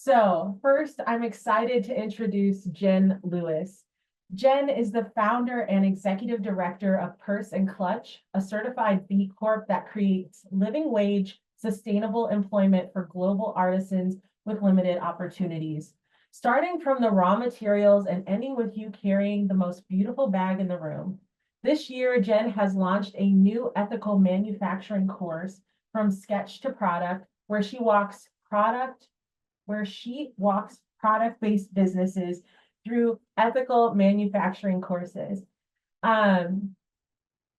So first, I'm excited to introduce Jen Lewis. Jen is the founder and executive director of Purse and Clutch, a certified B Corp that creates living wage, sustainable employment for global artisans with limited opportunities. Starting from the raw materials and ending with you carrying the most beautiful bag in the room. This year, Jen has launched a new ethical manufacturing course from sketch to product, where she walks product-based businesses through ethical manufacturing courses, um,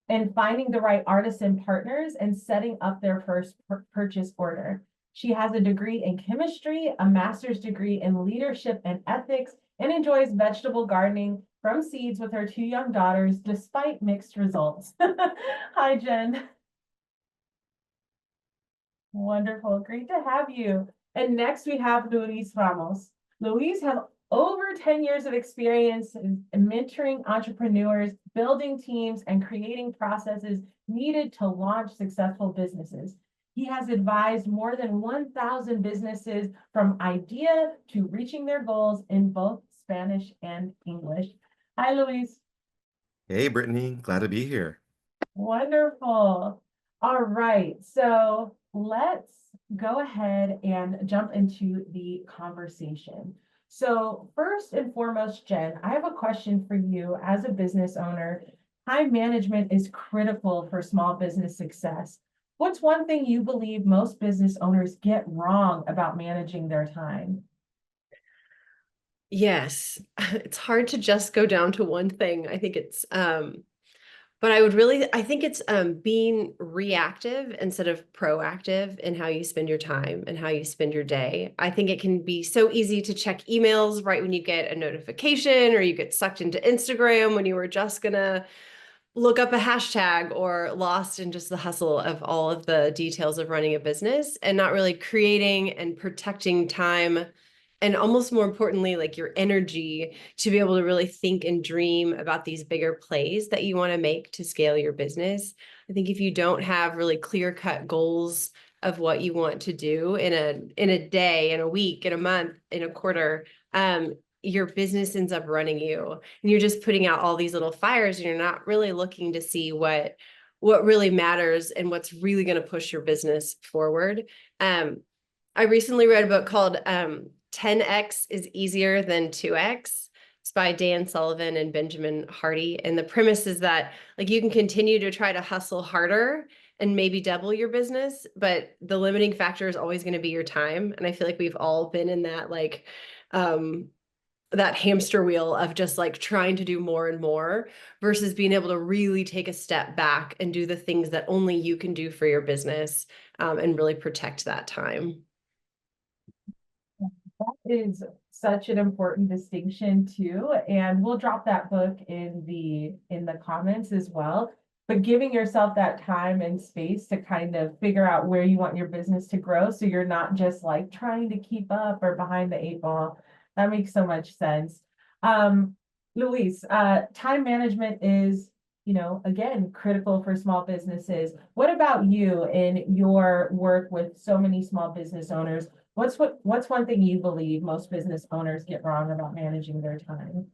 and finding the right artisan partners and setting up their first purchase order. She has a degree in chemistry, a master's degree in leadership and ethics, and enjoys vegetable gardening from seeds with her two young daughters, despite mixed results. Hi, Jen. Wonderful. Great to have you. And next we have Luis Ramos. Luis has over 10 years of experience in mentoring entrepreneurs, building teams, and creating processes needed to launch successful businesses. He has advised more than 1,000 businesses from idea to reaching their goals in both Spanish and English. Hi, Luis. Hey, Brittany, glad to be here. Wonderful. All right, so let's go ahead and jump into the conversation. So first and foremost, Jen, I have a question for you as a business owner. Time management is critical for small business success. What's one thing you believe most business owners get wrong about managing their time? Yes, it's hard to just go down to one thing. I think but I think it's being reactive instead of proactive in how you spend your time and how you spend your day. I think it can be so easy to check emails right when you get a notification, or you get sucked into Instagram when you were just gonna look up a hashtag, or lost in just the hustle of all of the details of running a business, and not really creating and protecting time, and almost more importantly, like your energy to be able to really think and dream about these bigger plays that you want to make to scale your business. I think if you don't have really clear-cut goals of what you want to do in a day, in a week, in a month, in a quarter, your business ends up running you, and you're just putting out all these little fires, and you're not really looking to see what really matters and what's really going to push your business forward. I recently read a book called 10X is Easier Than 2X. It's by Dan Sullivan and Benjamin Hardy. And the premise is that like you can continue to try to hustle harder and maybe double your business, but the limiting factor is always going to be your time. And I feel like we've all been in that that hamster wheel of just like trying to do more and more versus being able to really take a step back and do the things that only you can do for your business, and really protect that time. That is such an important distinction too, and we'll drop that book in the comments as well. But giving yourself that time and space to kind of figure out where you want your business to grow, so you're not just like trying to keep up or behind the eight ball. That makes so much sense. Luis, time management is, again, critical for small businesses. What about you in your work with so many small business owners? What's one thing you believe most business owners get wrong about managing their time?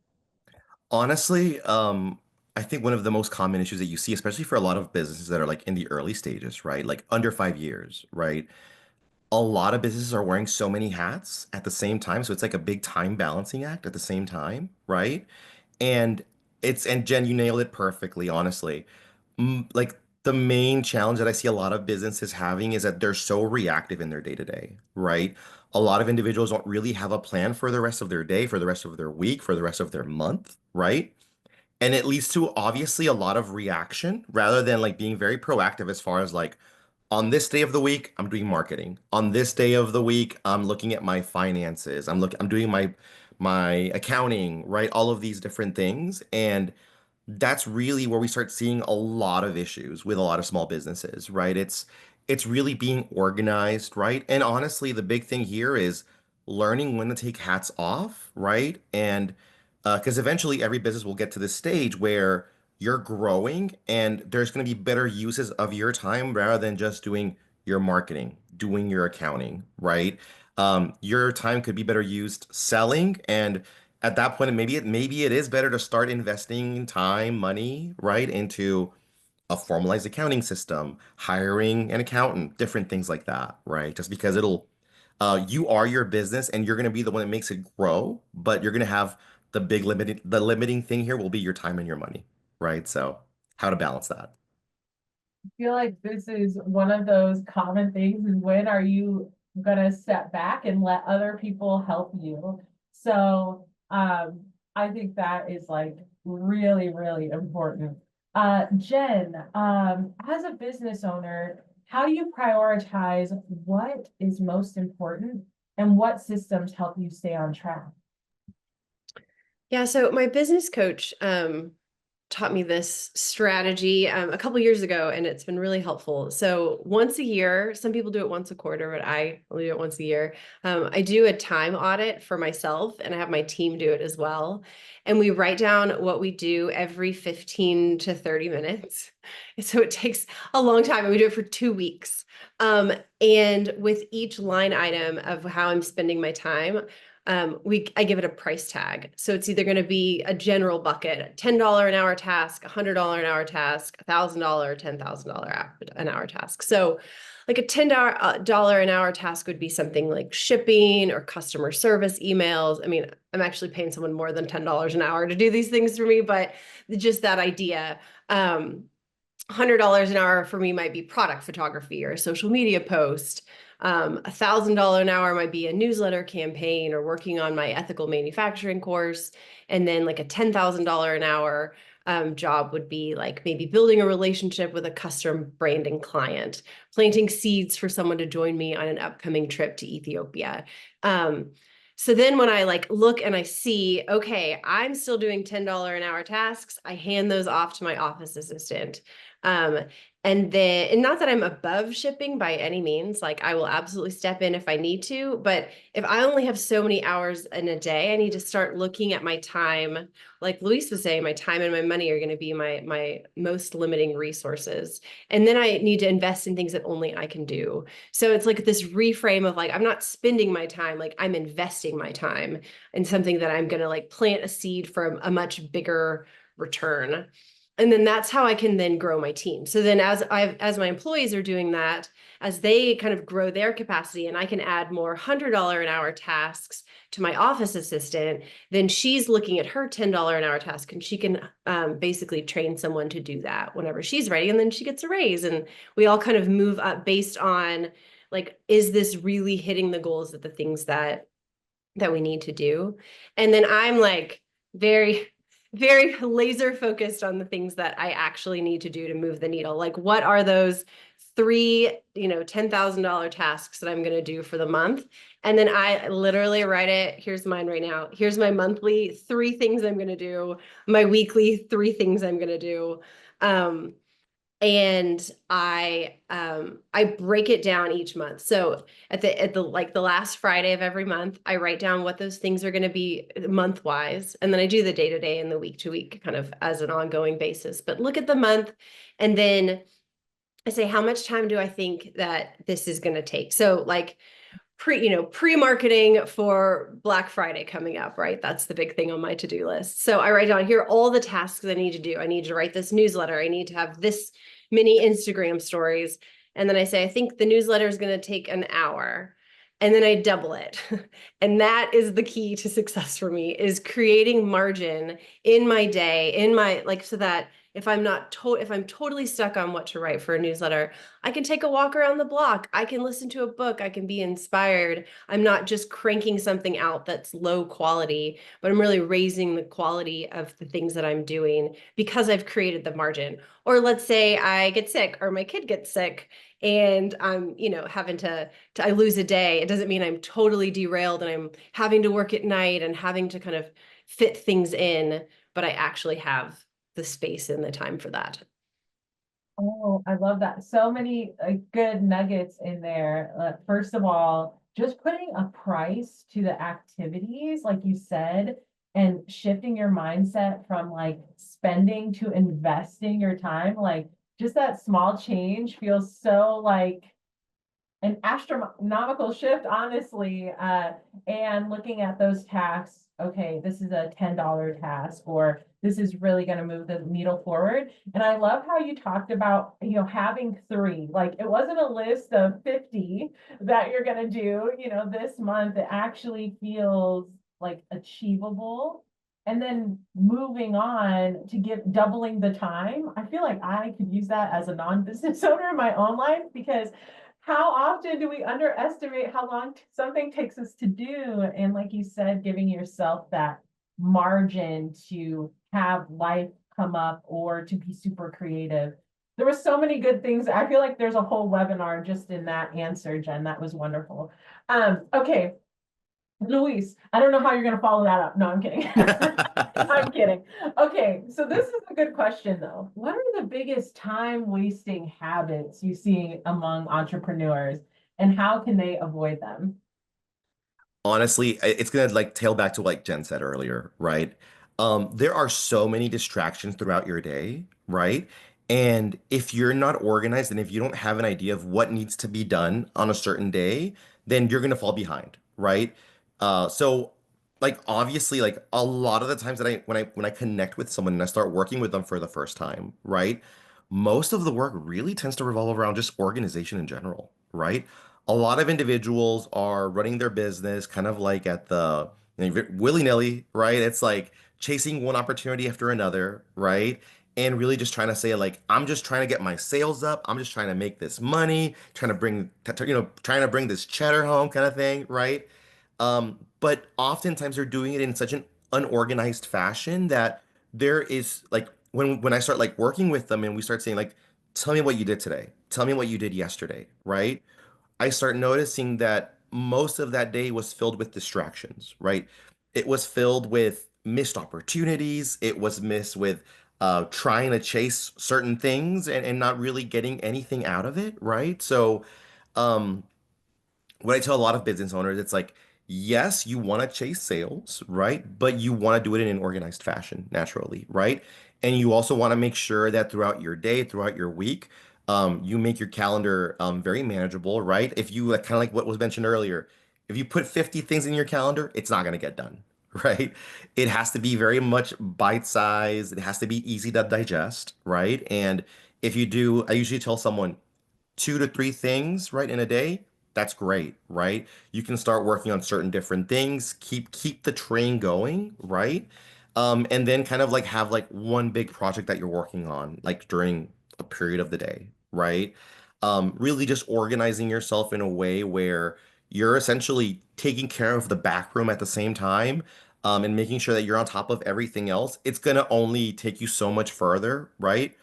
Honestly, I think one of the most common issues that you see, especially for a lot of businesses that are like in the early stages, right? Like under 5 years, right? A lot of businesses are wearing so many hats at the same time. So it's like a big time balancing act at the same time, right? And and Jen, you nailed it perfectly, honestly. Like the main challenge that I see a lot of businesses having is that they're so reactive in their day to day, right? A lot of individuals don't really have a plan for the rest of their day, for the rest of their week, for the rest of their month, right? And it leads to obviously a lot of reaction rather than like being very proactive as far as like, on this day of the week, I'm doing marketing. On this day of the week, I'm looking at my finances. I'm doing my accounting, right? All of these different things. And that's really where we start seeing a lot of issues with a lot of small businesses, right? It's really being organized, right? And honestly, the big thing here is learning when to take hats off, right? And because eventually every business will get to this stage where you're growing and there's going to be better uses of your time rather than just doing your marketing, doing your accounting, right? Your time could be better used selling, and at that point, maybe it is better to start investing time, money, right, into a formalized accounting system, hiring an accountant, different things like that, right? Just because you are your business and you're going to be the one that makes it grow, but you're going to have the limiting thing here will be your time and your money, right? So how to balance that. Feel like this is one of those common things is when are you gonna step back and let other people help you? So I think that is like really, really important. Jen, as a business owner, how do you prioritize what is most important and what systems help you stay on track? Yeah, so my business coach taught me this strategy a couple years ago, and it's been really helpful. So once a year, some people do it once a quarter, but I only do it once a year. I do a time audit for myself, and I have my team do it as well. And we write down what we do every 15 to 30 minutes. So it takes a long time, and we do it for 2 weeks. And with each line item of how I'm spending my time, I give it a price tag. So it's either going to be a general bucket, a $10 an hour task, $100 an hour task, $1,000, $10,000 an hour task. So like a $10 an hour task would be something like shipping or customer service emails. I mean, I'm actually paying someone more than $10 an hour to do these things for me, but just that idea. $100 an hour for me might be product photography or a social media post. $1,000 an hour might be a newsletter campaign or working on my ethical manufacturing course. And then like a $10,000 an hour job would be like maybe building a relationship with a custom branding client, planting seeds for someone to join me on an upcoming trip to Ethiopia. So then when I like look and I see, okay, I'm still doing $10 an hour tasks, I hand those off to my office assistant. Um, and not that I'm above shipping by any means, like I will absolutely step in if I need to, but if I only have so many hours in a day, I need to start looking at my time. Like Luis was saying, my time and my money are going to be my most limiting resources. And then I need to invest in things that only I can do. So it's like this reframe of like, I'm not spending my time, like I'm investing my time in something that I'm going to like plant a seed for a much bigger return. And then that's how I can then grow my team. So then as my employees are doing that, as they kind of grow their capacity and I can add more $100 an hour tasks to my office assistant, then she's looking at her $10 an hour task and she can basically train someone to do that whenever she's ready. And then she gets a raise and we all kind of move up based on like, is this really hitting the goals of the things that we need to do? And then I'm like very laser focused on the things that I actually need to do to move the needle. Like what are those three, $10,000 tasks that I'm going to do for the month? And then I literally write it. Here's mine right now. Here's my monthly 3 things I'm going to do, my weekly 3 things I'm going to do. And I break it down each month. So at the like the last Friday of every month, I write down what those things are going to be month wise, and then I do the day to day and the week to week kind of as an ongoing basis. But look at the month, and then I say, how much time do I think that this is going to take? So like pre-marketing for Black Friday coming up, right? That's the big thing on my to-do list. So I write down here all the tasks I need to do. I need to write this newsletter. I need to have this many Instagram stories. And then I say, I think the newsletter is going to take an hour. And then I double it. And that is the key to success for me, is creating margin in my day, so that if I'm totally stuck on what to write for a newsletter, I can take a walk around the block. I can listen to a book. I can be inspired. I'm not just cranking something out that's low quality, but I'm really raising the quality of the things that I'm doing because I've created the margin. Or let's say I get sick or my kid gets sick and I'm, having I lose a day. It doesn't mean I'm totally derailed and I'm having to work at night and having to kind of fit things in, but I actually have the space and the time for that. Oh, I love that. So many good nuggets in there. First of all, just putting a price to the activities, like you said, and shifting your mindset from like spending to investing your time, like just that small change feels so like an astronomical shift, honestly. And looking at those tasks, okay, this is a $10 task, or this is really going to move the needle forward. And I love how you talked about, having three. Like, it wasn't a list of 50 that you're going to do, this month. It actually feels like achievable. And then moving on to doubling the time. I feel like I could use that as a non-business owner in my own life, because how often do we underestimate how long something takes us to do? And like you said, giving yourself that margin to have life come up or to be super creative. There were so many good things. I feel like there's a whole webinar just in that answer, Jen. That was wonderful. Okay. Luis, I don't know how you're going to follow that up. No, I'm kidding. I'm kidding. Okay, so this is a good question, though. What are the biggest time-wasting habits you see among entrepreneurs, and how can they avoid them? Honestly, it's gonna like tail back to like Jen said earlier, right? There are so many distractions throughout your day, right? And if you're not organized and if you don't have an idea of what needs to be done on a certain day, then you're gonna fall behind, right? So like obviously, like a lot of the times that when I connect with someone and I start working with them for the first time, right? Most of the work really tends to revolve around just organization in general, right? A lot of individuals are running their business kind of like at the willy-nilly, right? It's like chasing one opportunity after another, right? And really just trying to say like, I'm just trying to get my sales up. I'm just trying to make this money, trying to bring, trying to bring this cheddar home kind of thing, right? But oftentimes they're doing it in such an unorganized fashion that there is like when I start like working with them and we start saying like, tell me what you did today. Tell me what you did yesterday, right? I start noticing that most of that day was filled with distractions, right? It was filled with missed opportunities. It was missed with trying to chase certain things and not really getting anything out of it, right? So, um, what I tell a lot of business owners, it's like, yes, you want to chase sales, right? But you want to do it in an organized fashion, naturally, right? And you also want to make sure that throughout your day, throughout your week, you make your calendar very manageable, right? If you kind of like what was mentioned earlier, if you put 50 things in your calendar, it's not going to get done, right? It has to be very much bite-sized. It has to be easy to digest, right? And if you do, I usually tell someone, 2 to 3 things, right, in a day, that's great, right? You can start working on certain different things, keep the train going, right? And then kind of like have like one big project that you're working on, like during a period of the day, right? Really just organizing yourself in a way where you're essentially taking care of the back room at the same time, and making sure that you're on top of everything else. It's gonna only take you so much further, right?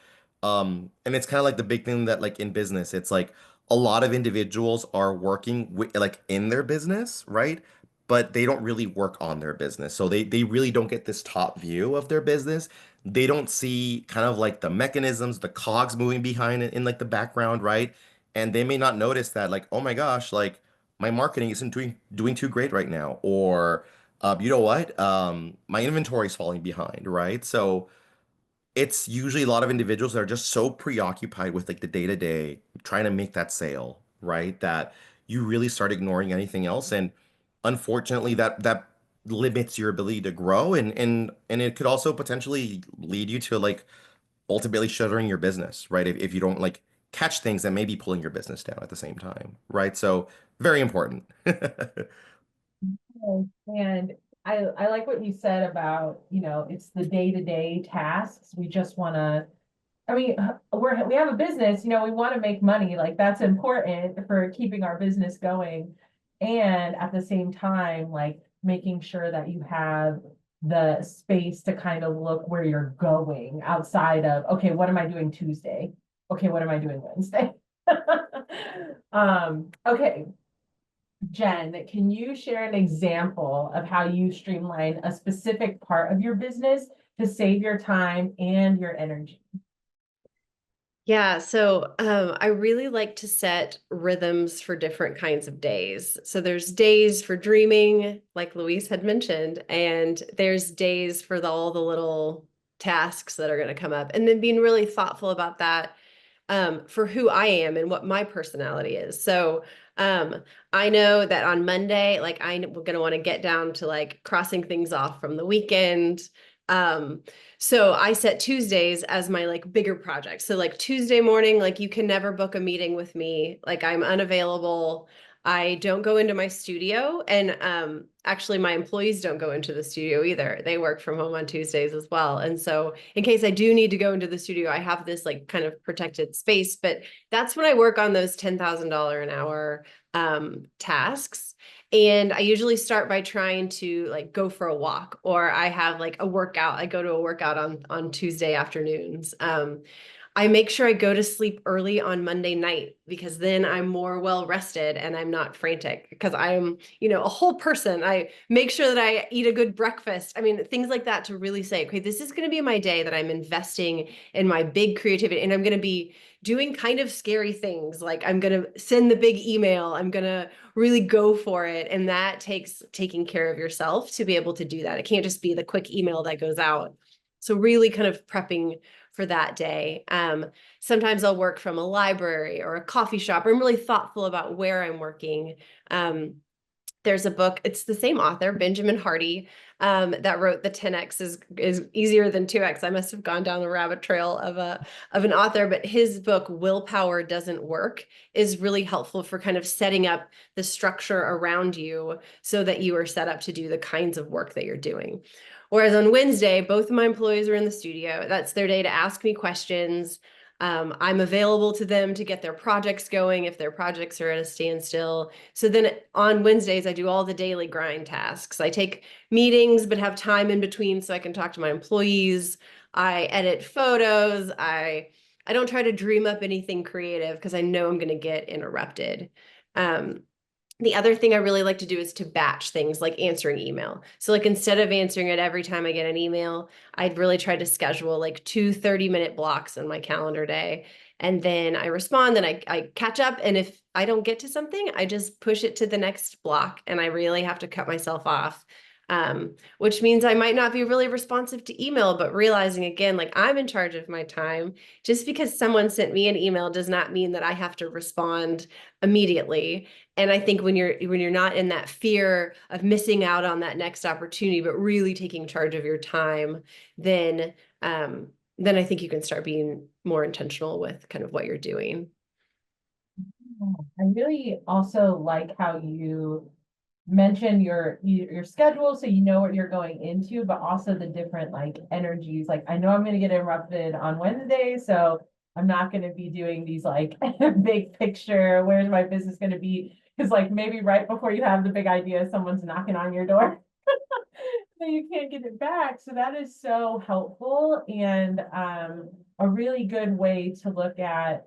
And it's kind of like the big thing that like in business, it's like a lot of individuals are working with like in their business, right? But they don't really work on their business. So they really don't get this top view of their business. They don't see kind of like the mechanisms, the cogs moving behind it in like the background, right? And they may not notice that like, oh my gosh, like my marketing isn't doing too great right now. Or you know what? My inventory is falling behind, right? So it's usually a lot of individuals that are just so preoccupied with like the day to day, trying to make that sale, right? That you really start ignoring anything else. And unfortunately, that limits your ability to grow and it could also potentially lead you to like ultimately shuttering your business, right? If you don't like catch things that may be pulling your business down at the same time, right? So very important. Oh, and I like what you said about, it's the day-to-day tasks. We just want to, I mean, we have a business, we want to make money. Like, that's important for keeping our business going. And at the same time, like, making sure that you have the space to kind of look where you're going outside of, okay, what am I doing Tuesday? Okay, what am I doing Wednesday? Okay, Jen, can you share an example of how you streamline a specific part of your business to save your time and your energy? Yeah, so I really like to set rhythms for different kinds of days. So there's days for dreaming, like Luis had mentioned, and there's days for all the little tasks that are going to come up, and then being really thoughtful about that. for who I am and what my personality is. So I know that on Monday, like I'm going to want to get down to like crossing things off from the weekend. So I set Tuesdays as my like bigger project. So like Tuesday morning, like you can never book a meeting with me. Like I'm unavailable. I don't go into my studio, and actually my employees don't go into the studio either. They work from home on Tuesdays as well. And so in case I do need to go into the studio, I have this like kind of protected space, but that's when I work on those $10,000 an hour tasks. And I usually start by trying to like go for a walk, or I have like a workout. I go to a workout on Tuesday afternoons. I make sure I go to sleep early on Monday night, because then I'm more well rested and I'm not frantic, because I'm, a whole person. I make sure that I eat a good breakfast. I mean, things like that, to really say, okay, this is going to be my day that I'm investing in my big creativity, and I'm going to be doing kind of scary things. Like I'm going to send the big email. I'm going to really go for it. And that takes taking care of yourself to be able to do that. It can't just be the quick email that goes out. So really kind of prepping for that day. Sometimes I'll work from a library or a coffee shop. I'm really thoughtful about where I'm working. There's a book, it's the same author, Benjamin Hardy, that wrote the 10X is easier than 2X. I must have gone down the rabbit trail of an author, but his book, Willpower Doesn't Work, is really helpful for kind of setting up the structure around you so that you are set up to do the kinds of work that you're doing. Whereas on Wednesday, both of my employees are in the studio. That's their day to ask me questions. I'm available to them to get their projects going if their projects are at a standstill. So then on Wednesdays, I do all the daily grind tasks. I take meetings, but have time in between so I can talk to my employees. I edit photos. I don't try to dream up anything creative, because I know I'm going to get interrupted. The other thing I really like to do is to batch things, like answering email. So like instead of answering it every time I get an email, I'd really try to schedule like 2 30-minute blocks in my calendar day. And then I respond, and I catch up. And if I don't get to something, I just push it to the next block, and I really have to cut myself off. Which means I might not be really responsive to email, but realizing again, like I'm in charge of my time. Just because someone sent me an email does not mean that I have to respond immediately. And I think when you're not in that fear of missing out on that next opportunity, but really taking charge of your time, then I think you can start being more intentional with kind of what you're doing. I really also like how you mention your schedule, so you know what you're going into, but also the different like energies. Like I know I'm going to get interrupted on Wednesday, so I'm not going to be doing these like big picture, where's my business going to be? Because like maybe right before you have the big idea, someone's knocking on your door. So you can't get it back. So that is so helpful, and a really good way to look at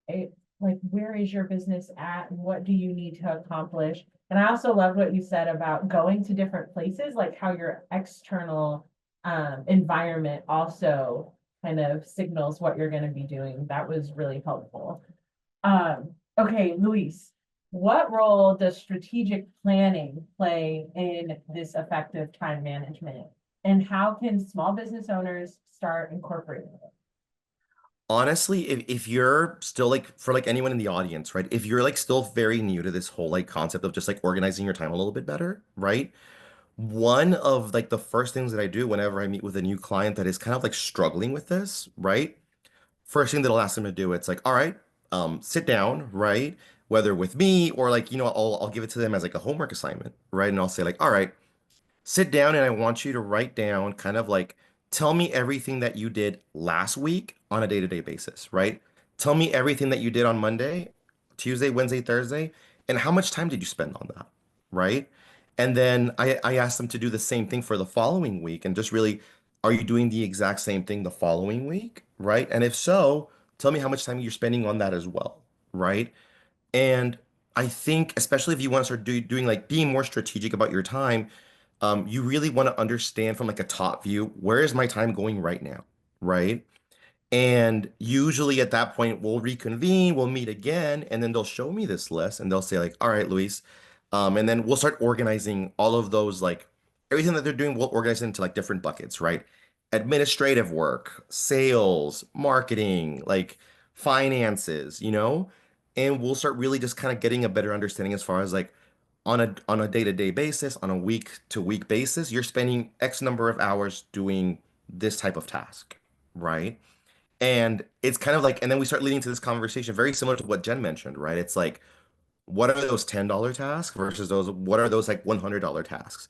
it, like where is your business at and what do you need to accomplish. And I also loved what you said about going to different places, like how your external environment also kind of signals what you're going to be doing. That was really helpful. Okay, Luis, what role does strategic planning play in this effective time management? And how can small business owners start incorporating it? Honestly, if you're still like for like anyone in the audience, right? If you're like still very new to this whole like concept of just like organizing your time a little bit better, right? One of like the first things that I do whenever I meet with a new client that is kind of like struggling with this, right? First thing that I'll ask them to do, it's like, all right, sit down, right? Whether with me or like, I'll give it to them as like a homework assignment, right? And I'll say like, all right, sit down and I want you to write down kind of like, tell me everything that you did last week on a day-to-day basis, right? Tell me everything that you did on Monday, Tuesday, Wednesday, Thursday, and how much time did you spend on that, right? And then I asked them to do the same thing for the following week and just really, are you doing the exact same thing the following week, right? And if so, tell me how much time you're spending on that as well, right? And I think, especially if you want to start doing like being more strategic about your time, you really want to understand from like a top view, where is my time going right now, right? And usually at that point, we'll reconvene, we'll meet again, and then they'll show me this list and they'll say like, all right, Luis, and then we'll start organizing all of those, like everything that they're doing, we'll organize it into like different buckets, right? Administrative work, sales, marketing, like finances, and we'll start really just kind of getting a better understanding as far as like on a day-to-day basis, on a week-to-week basis, you're spending X number of hours doing this type of task, right? And it's kind of like, and then we start leading to this conversation very similar to what Jen mentioned, right? It's like, what are those $10 tasks versus what are those like $100 tasks?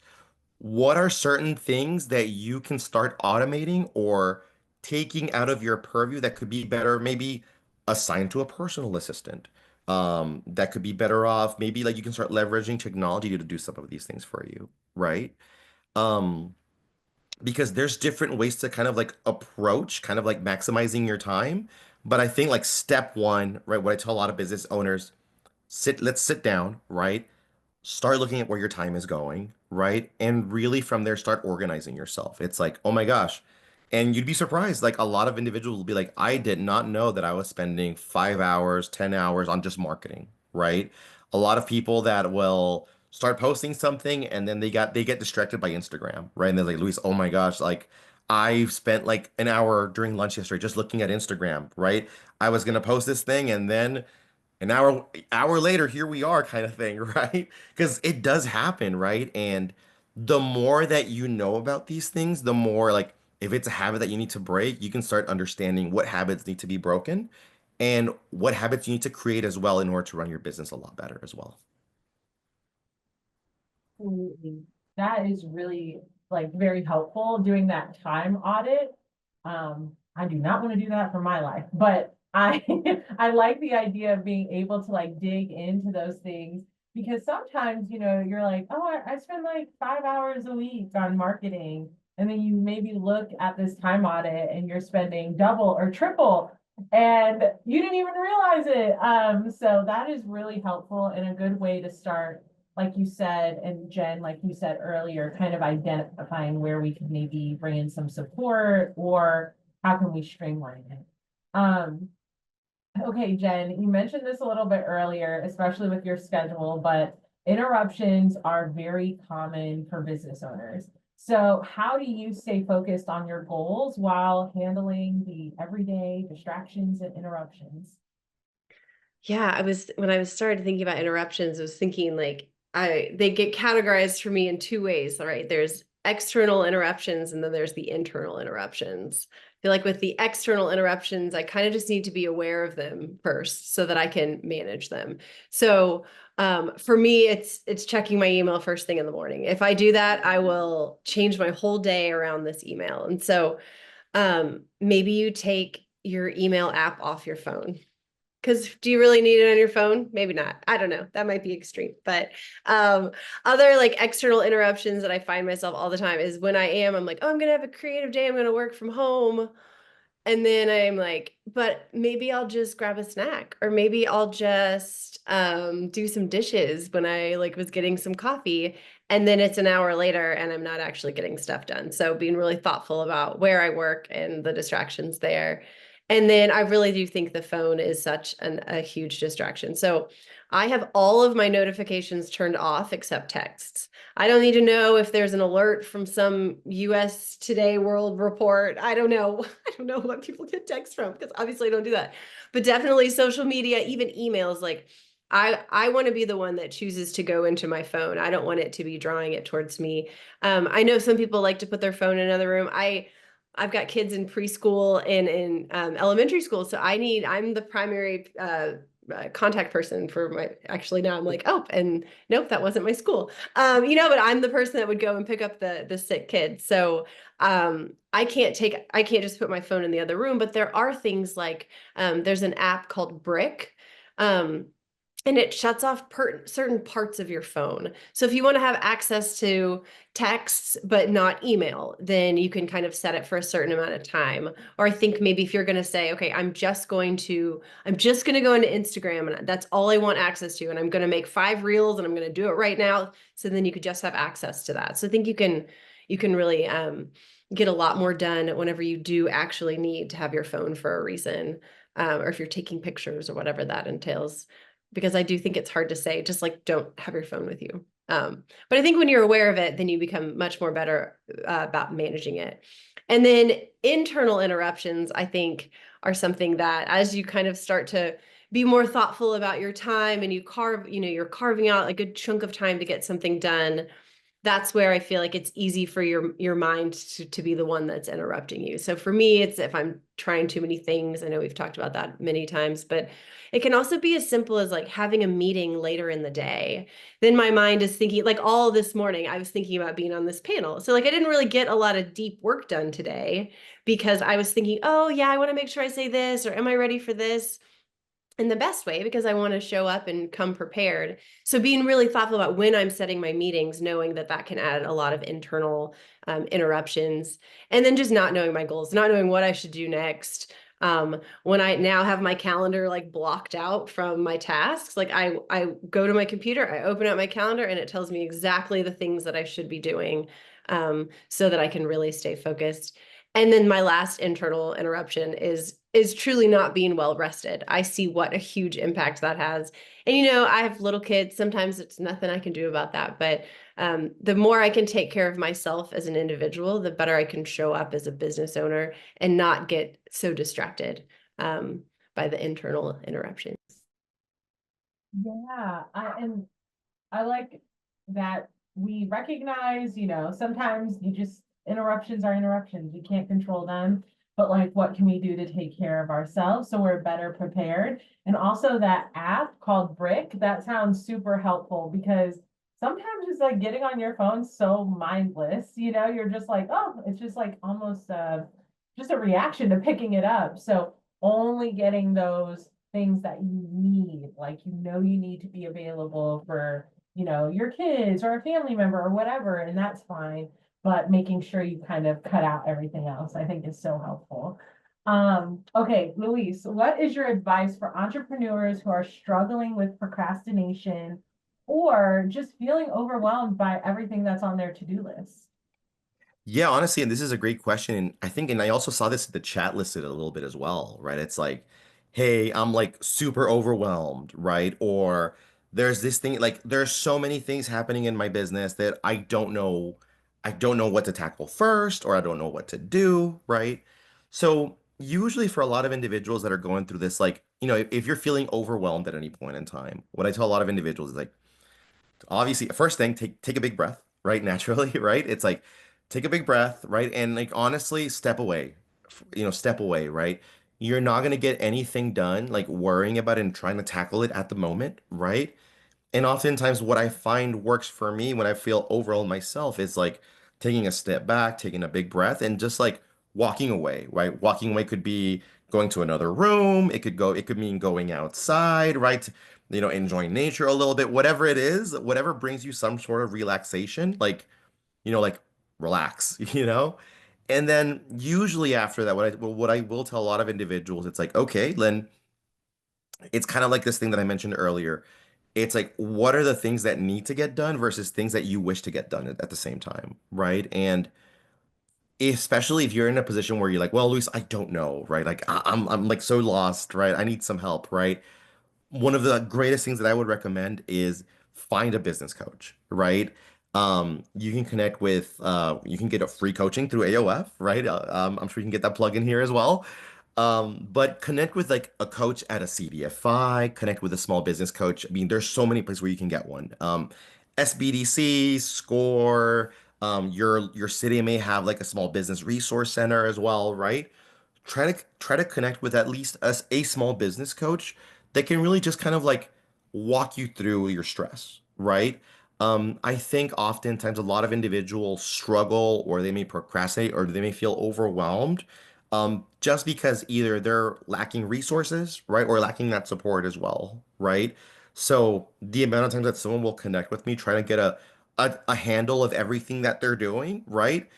What are certain things that you can start automating or taking out of your purview that could be better, maybe assigned to a personal assistant? That could be better off. Maybe like you can start leveraging technology to do some of these things for you, right? Um, because there's different ways to kind of like approach kind of like maximizing your time. But I think like step one, right, what I tell a lot of business owners, let's sit down, right? Start looking at where your time is going, right? And really from there, start organizing yourself. It's like, oh my gosh. And you'd be surprised. Like a lot of individuals will be like, I did not know that I was spending 5 hours, 10 hours on just marketing, right? A lot of people that will start posting something and then they get distracted by Instagram, right? And they're like, Luis, oh my gosh, like I've spent like an hour during lunch yesterday just looking at Instagram, right? I was gonna post this thing and then an hour later, here we are, kind of thing, right? Because it does happen, right? And the more that you know about these things, the more like if it's a habit that you need to break, you can start understanding what habits need to be broken and what habits you need to create as well in order to run your business a lot better as well. Absolutely. That is really like very helpful doing that time audit. I do not want to do that for my life, but I I like the idea of being able to like dig into those things because sometimes, you're like, oh, I spend like 5 hours a week on marketing. And then you maybe look at this time audit and you're spending double or triple and you didn't even realize it. So that is really helpful and a good way to start like you said, and Jen, like you said earlier, kind of identifying where we could maybe bring in some support or how can we streamline it. Um, okay, Jen, you mentioned this a little bit earlier, especially with your schedule, but interruptions are very common for business owners. So how do you stay focused on your goals while handling the everyday distractions and interruptions? Yeah, when I was started thinking about interruptions, I was thinking like they get categorized for me in two ways, right? There's external interruptions and then there's the internal interruptions. I feel like with the external interruptions, I kind of just need to be aware of them first so that I can manage them. So for me, it's checking my email first thing in the morning. If I do that, I will change my whole day around this email. And so maybe you take your email app off your phone. Because do you really need it on your phone? Maybe not. I don't know. That might be extreme. But other like external interruptions that I find myself all the time is when I'm like, oh, I'm going to have a creative day. I'm going to work from home. And then I'm like, but maybe I'll just grab a snack or maybe I'll just do some dishes when I like was getting some coffee. And then it's an hour later and I'm not actually getting stuff done. So being really thoughtful about where I work and the distractions there. And then I really do think the phone is such a huge distraction. So I have all of my notifications turned off except texts. I don't need to know if there's an alert from some US Today World report. I don't know. I don't know what people get texts from because obviously I don't do that. But definitely social media, even emails, like I want to be the one that chooses to go into my phone. I don't want it to be drawing it towards me. I know some people like to put their phone in another room. I've got kids in preschool and in elementary school, so I'm the primary contact person for actually now I'm like, oh, and nope, that wasn't my school. But I'm the person that would go and pick up the sick kids. So I can't just put my phone in the other room, but there are things like there's an app called Brick. And it shuts off certain parts of your phone. So if you want to have access to texts, but not email, then you can kind of set it for a certain amount of time. Or I think maybe if you're going to say, okay, I'm just going to go into Instagram and that's all I want access to. And I'm going to make 5 reels and I'm going to do it right now. So then you could just have access to that. So I think you can really get a lot more done whenever you do actually need to have your phone for a reason. Or if you're taking pictures or whatever that entails. Because I do think it's hard to say, just like, don't have your phone with you. But I think when you're aware of it, then you become much more better about managing it. And then internal interruptions, I think, are something that as you kind of start to be more thoughtful about your time and you're carving out a good chunk of time to get something done, that's where I feel like it's easy for your mind to be the one that's interrupting you. So for me, it's if I'm trying too many things. I know we've talked about that many times, but it can also be as simple as like having a meeting later in the day. Then my mind is thinking, like all this morning, I was thinking about being on this panel. So like I didn't really get a lot of deep work done today because I was thinking, oh yeah, I want to make sure I say this, or am I ready for this? In the best way, because I want to show up and come prepared. So being really thoughtful about when I'm setting my meetings, knowing that that can add a lot of internal interruptions, and then just not knowing my goals, not knowing what I should do next. When I now have my calendar like blocked out from my tasks, like I go to my computer, I open up my calendar, and it tells me exactly the things that I should be doing, so that I can really stay focused. And then my last internal interruption is truly not being well rested. I see what a huge impact that has. And I have little kids. Sometimes it's nothing I can do about that. But the more I can take care of myself as an individual, the better I can show up as a business owner and not get so distracted by the internal interruptions. Yeah, and I like that we recognize, sometimes interruptions are interruptions. We can't control them, but like, what can we do to take care of ourselves so we're better prepared? And also that app called Brick, that sounds super helpful because sometimes it's like getting on your phone so mindless, you're just like, oh, it's just like almost just a reaction to picking it up. So only getting those things that you need, like, you need to be available for, your kids or a family member or whatever, and that's fine. But making sure you kind of cut out everything else, I think is so helpful. Okay, Luis, what is your advice for entrepreneurs who are struggling with procrastination or just feeling overwhelmed by everything that's on their to-do list? Yeah, honestly, and this is a great question. And I think, and I also saw this in the chat listed a little bit as well, right? It's like, hey, I'm like super overwhelmed, right? Or there's this thing, like there's so many things happening in my business that I don't know what to tackle first, or I don't know what to do, right? So usually for a lot of individuals that are going through this, like, if you're feeling overwhelmed at any point in time, what I tell a lot of individuals is like, obviously first thing, take a big breath, right? Naturally, right? It's like take a big breath, right? And like honestly step away, step away, right? You're not going to get anything done like worrying about it and trying to tackle it at the moment, right? And oftentimes, what I find works for me when I feel overwhelmed myself is like taking a step back, taking a big breath, and just like walking away, right? Walking away could be going to another room. It could mean going outside, right? Enjoying nature a little bit, whatever it is, whatever brings you some sort of relaxation, like relax, And then usually after that, what I will tell a lot of individuals, it's like, okay, then it's kind of like this thing that I mentioned earlier. It's like, what are the things that need to get done versus things that you wish to get done at the same time, right? And especially if you're in a position where you're like, well, Luis, I don't know, right? Like I'm like so lost, right? I need some help, right? One of the greatest things that I would recommend is find a business coach, right? You can connect with, you can get a free coaching through AOF, right? I'm sure you can get that plug in here as well. But connect with like a coach at a CDFI, connect with a small business coach. I mean, there's so many places where you can get one. SBDC, SCORE, your city may have like a small business resource center as well, right? Try to connect with at least a small business coach that can really just kind of like walk you through your stress, right? I think oftentimes a lot of individuals struggle or they may procrastinate or they may feel overwhelmed just because either they're lacking resources, right, or lacking that support as well, right? So the amount of times that someone will connect with me, trying to get a handle of everything that they're doing, right?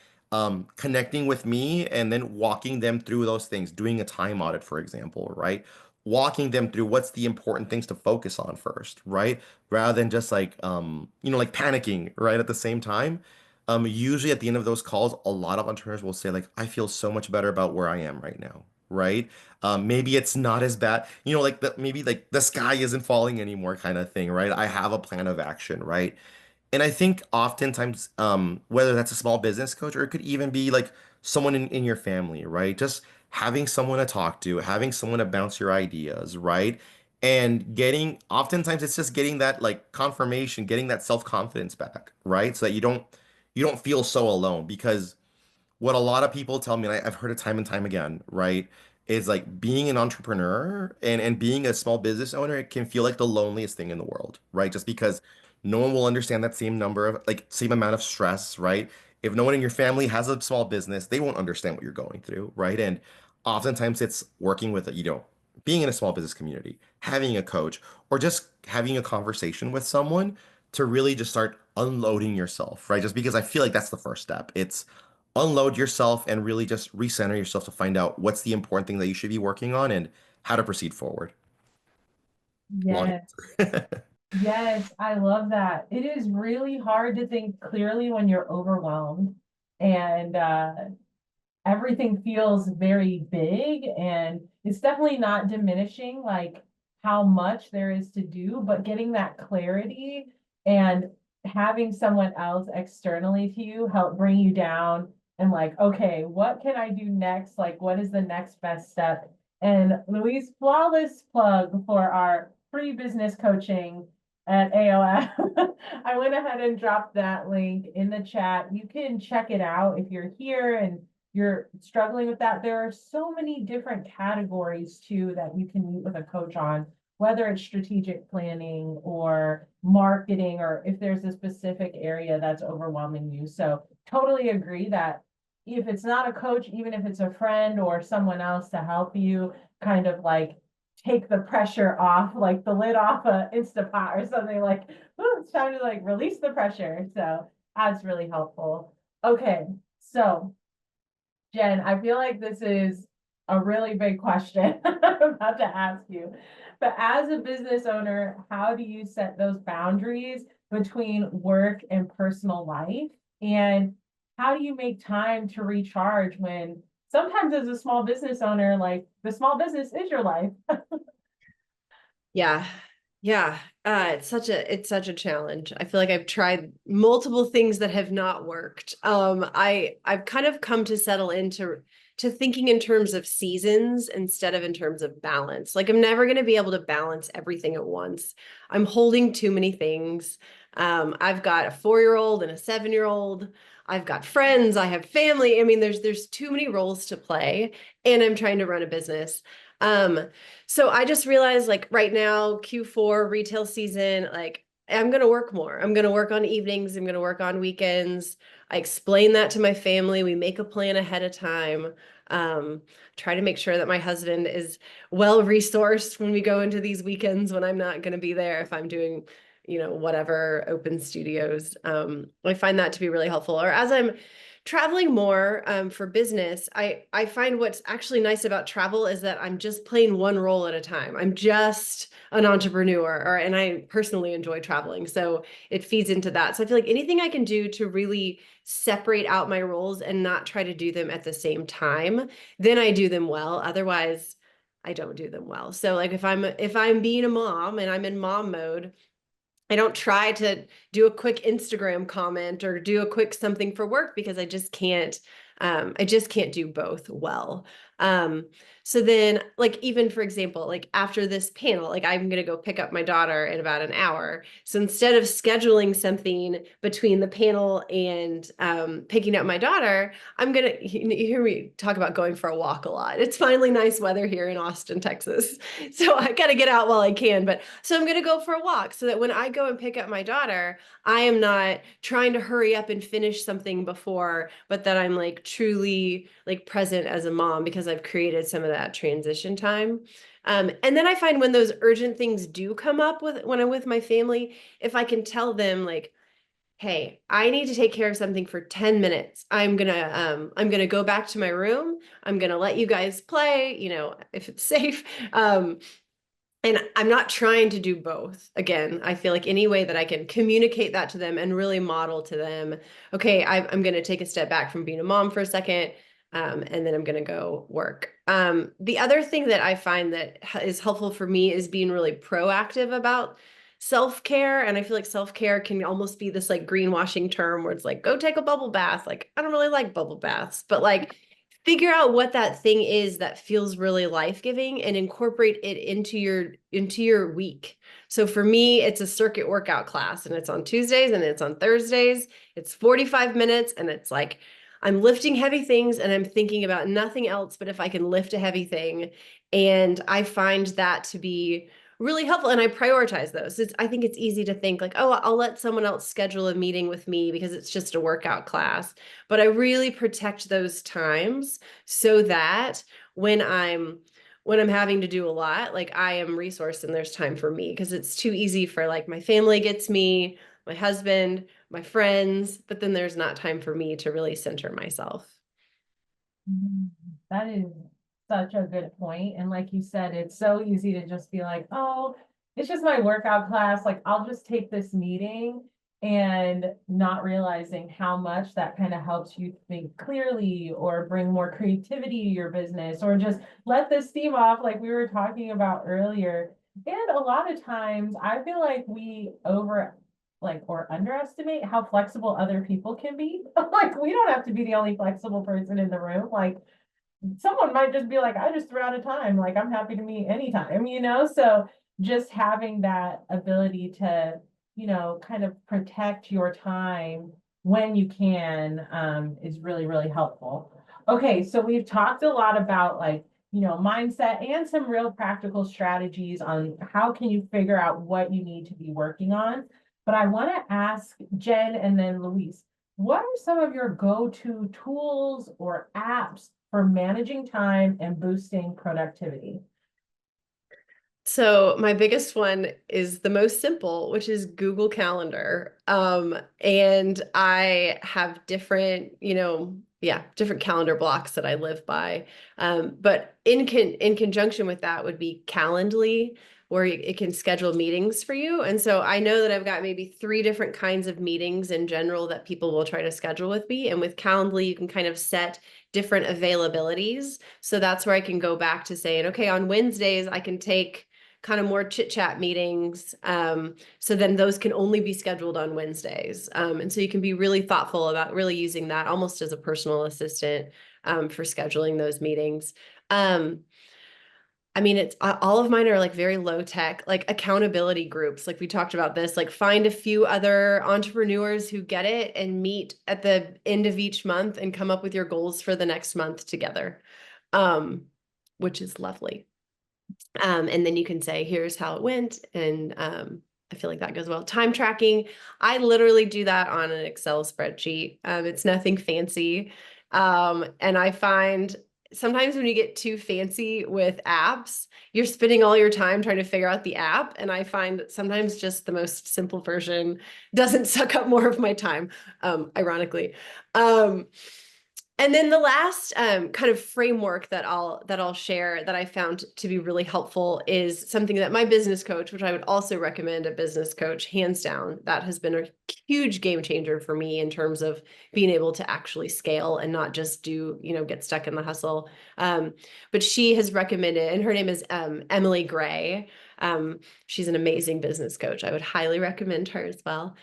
Connecting with me and then walking them through those things, doing a time audit, for example, right? Walking them through what's the important things to focus on first, right? Rather than just like like panicking, right, at the same time. Usually at the end of those calls, a lot of entrepreneurs will say, like, I feel so much better about where I am right now, right? Maybe it's not as bad, maybe like the sky isn't falling anymore kind of thing, right? I have a plan of action, right? And I think oftentimes, whether that's a small business coach or it could even be like someone in your family, right? Just having someone to talk to, having someone to bounce your ideas, right? And oftentimes it's just getting that like confirmation, getting that self-confidence back, right? So that you don't feel so alone because what a lot of people tell me, and I've heard it time and time again, right, is like being an entrepreneur and being a small business owner, it can feel like the loneliest thing in the world, right? Just because no one will understand that same number of like same amount of stress, right? If no one in your family has a small business, they won't understand what you're going through, right? And oftentimes it's working with, being in a small business community, having a coach, or just having a conversation with someone to really just start unloading yourself, right? Just because I feel like that's the first step. It's unload yourself and really just recenter yourself to find out what's the important thing that you should be working on and how to proceed forward. Long Yes. answer. Yes, I love that. It is really hard to think clearly when you're overwhelmed and everything feels very big, and it's definitely not diminishing like how much there is to do, but getting that clarity and having someone else externally to you help bring you down and like, okay, what can I do next? Like, what is the next best step? And Louise, flawless plug for our free business coaching at AOF. I went ahead and dropped that link in the chat. You can check it out if you're here and you're struggling with that. There are so many different categories too that you can meet with a coach on, whether it's strategic planning or marketing, or if there's a specific area that's overwhelming you. So totally agree that if it's not a coach, even if it's a friend or someone else to help you kind of like take the pressure off, like the lid off a Instapot or something, like, oh, it's time to like release the pressure. So that's really helpful. Okay, so Jen, I feel like this is a really big question I'm about to ask you. But as a business owner, how do you set those boundaries between work and personal life? And how do you make time to recharge when sometimes as a small business owner, like the small business is your life? Yeah. Yeah. It's such a challenge. I feel like I've tried multiple things that have not worked. I've kind of come to settle into thinking in terms of seasons instead of in terms of balance. Like I'm never going to be able to balance everything at once. I'm holding too many things. I've got a 4-year-old and a 7-year-old. I've got friends, I have family. I mean, there's too many roles to play, and I'm trying to run a business. Um, so I just realized like right now, Q4 retail season, like I'm going to work more. I'm going to work on evenings. I'm going to work on weekends. I explain that to my family. We make a plan ahead of time. Um, Try to make sure that my husband is well resourced when we go into these weekends when I'm not going to be there if I'm doing, whatever open studios. I find that to be really helpful. Or as I'm traveling more for business, I find what's actually nice about travel is that I'm just playing one role at a time. I'm just an entrepreneur, and I personally enjoy traveling, so it feeds into that. So I feel like anything I can do to really separate out my roles and not try to do them at the same time, then I do them well. Otherwise, I don't do them well. So like if I'm being a mom and I'm in mom mode, I don't try to do a quick Instagram comment or do a quick something for work because I just can't do both well. Um, so then like, even for example, like after this panel, like I'm going to go pick up my daughter in about an hour. So instead of scheduling something between the panel and picking up my daughter, I'm going to, you hear me talk about going for a walk a lot. It's finally nice weather here in Austin, Texas. So I got to get out while I can, but so I'm going to go for a walk so that when I go and pick up my daughter, I am not trying to hurry up and finish something before, but that I'm like truly like present as a mom because I've created some of that transition time. And then I find when those urgent things do come up when I'm with my family, if I can tell them like, hey, I need to take care of something for 10 minutes. I'm gonna go back to my room. I'm gonna let you guys play, if it's safe. And I'm not trying to do both. Again, I feel like any way that I can communicate that to them and really model to them, okay, I'm going to take a step back from being a mom for a second, and then I'm going to go work. The other thing that I find that is helpful for me is being really proactive about self-care. And I feel like self-care can almost be this like greenwashing term where it's like, go take a bubble bath. Like, I don't really like bubble baths, but like figure out what that thing is that feels really life-giving and incorporate it into your week. So for me, it's a circuit workout class, and it's on Tuesdays and it's on Thursdays. It's 45 minutes, and it's like I'm lifting heavy things and I'm thinking about nothing else but if I can lift a heavy thing. And I find that to be really helpful, and I prioritize those. I think it's easy to think like, oh, I'll let someone else schedule a meeting with me because it's just a workout class. But I really protect those times so that when I'm having to do a lot, like I am resourced and there's time for me, because it's too easy for like my family gets me, my husband, my friends, but then there's not time for me to really center myself. That is such a good point. And like you said, it's so easy to just be like, oh, it's just my workout class. Like, I'll just take this meeting, and not realizing how much that kind of helps you think clearly or bring more creativity to your business, or just let the steam off like we were talking about earlier. And a lot of times I feel like we or underestimate how flexible other people can be. Like, we don't have to be the only flexible person in the room. Like, someone might just be like, I just threw out a time. Like, I'm happy to meet anytime, you know? So just having that ability to, kind of protect your time when you can, is really, really helpful. Okay, so we've talked a lot about like, mindset and some real practical strategies on how can you figure out what you need to be working on. But I want to ask Jen and then Luis, what are some of your go-to tools or apps for managing time and boosting productivity? So my biggest one is the most simple, which is Google Calendar. And I have different, different calendar blocks that I live by. But in conjunction with that would be Calendly, where it can schedule meetings for you. And so I know that I've got maybe 3 different kinds of meetings in general that people will try to schedule with me. And with Calendly, you can kind of set different availabilities. So that's where I can go back to saying, okay, on Wednesdays, I can take kind of more chit chat meetings. So then those can only be scheduled on Wednesdays. And so you can be really thoughtful about really using that almost as a personal assistant for scheduling those meetings. I mean, it's all of mine are like very low tech, like accountability groups. Like we talked about this, like find a few other entrepreneurs who get it and meet at the end of each month and come up with your goals for the next month together, which is lovely. And then you can say, here's how it went. And I feel like that goes well. Time tracking, I literally do that on an Excel spreadsheet. It's nothing fancy. And I find sometimes when you get too fancy with apps, you're spending all your time trying to figure out the app. And I find sometimes just the most simple version doesn't suck up more of my time, ironically. And then the last kind of framework that I'll share that I found to be really helpful is something that my business coach, which I would also recommend a business coach, hands down, that has been a huge game changer for me in terms of being able to actually scale and not just get stuck in the hustle. But she has recommended, and her name is Emily Gray. She's an amazing business coach. I would highly recommend her as well.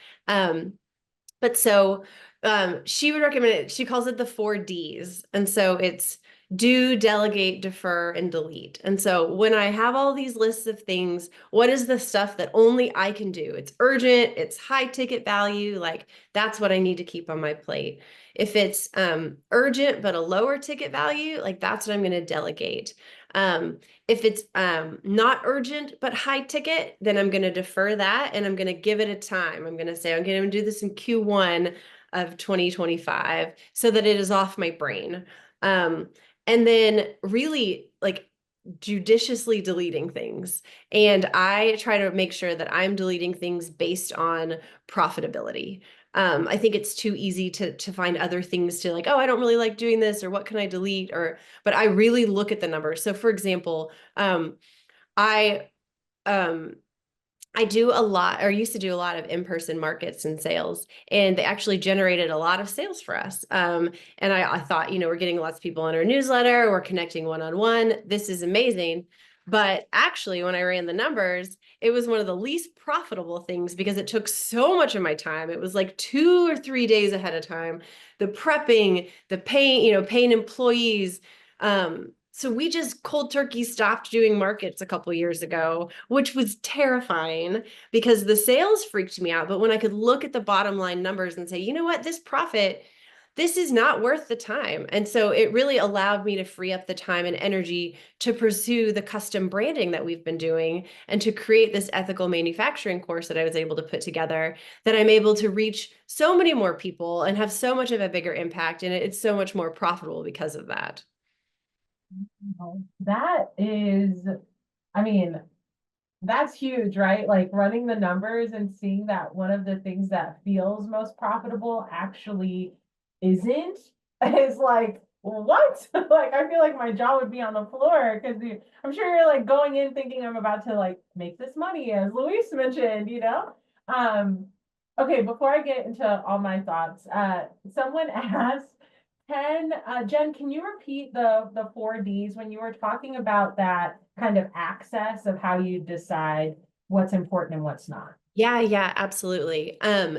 She would recommend it. She calls it the 4 Ds. And so it's do, delegate, defer, and delete. And so when I have all these lists of things, what is the stuff that only I can do? It's urgent, it's high ticket value, like that's what I need to keep on my plate. If it's urgent but a lower ticket value, like that's what I'm going to delegate. If it's not urgent but high ticket, then I'm going to defer that and I'm going to give it a time. I'm going to say I'm going to do this in Q1 of 2025 so that it is off my brain. And then really like judiciously deleting things. And I try to make sure that I'm deleting things based on profitability. I think it's too easy to find other things to like, oh, I don't really like doing this, or what can I delete? But I really look at the numbers. So for example, I do a lot, or used to do a lot of in-person markets and sales, and they actually generated a lot of sales for us. And I thought, we're getting lots of people on our newsletter, we're connecting one-on-one. This is amazing. But actually, when I ran the numbers, it was one of the least profitable things because it took so much of my time. It was like 2 or 3 days ahead of time, the prepping, the paying, paying employees. So we just cold turkey stopped doing markets a couple years ago, which was terrifying because the sales freaked me out. But when I could look at the bottom line numbers and say, you know what, this is not worth the time. And so it really allowed me to free up the time and energy to pursue the custom branding that we've been doing and to create this ethical manufacturing course that I was able to put together, that I'm able to reach so many more people and have so much of a bigger impact. And it's so much more profitable because of that. That is, I mean, that's huge, right? Like running the numbers and seeing that one of the things that feels most profitable actually isn't, is like, what? Like, I feel like my jaw would be on the floor because I'm sure you're like going in thinking I'm about to like make this money, as Luis mentioned, you know? Okay, before I get into all my thoughts, someone asked, Jen, can you repeat the 4 Ds when you were talking about that kind of access of how you decide what's important and what's not? Yeah, absolutely.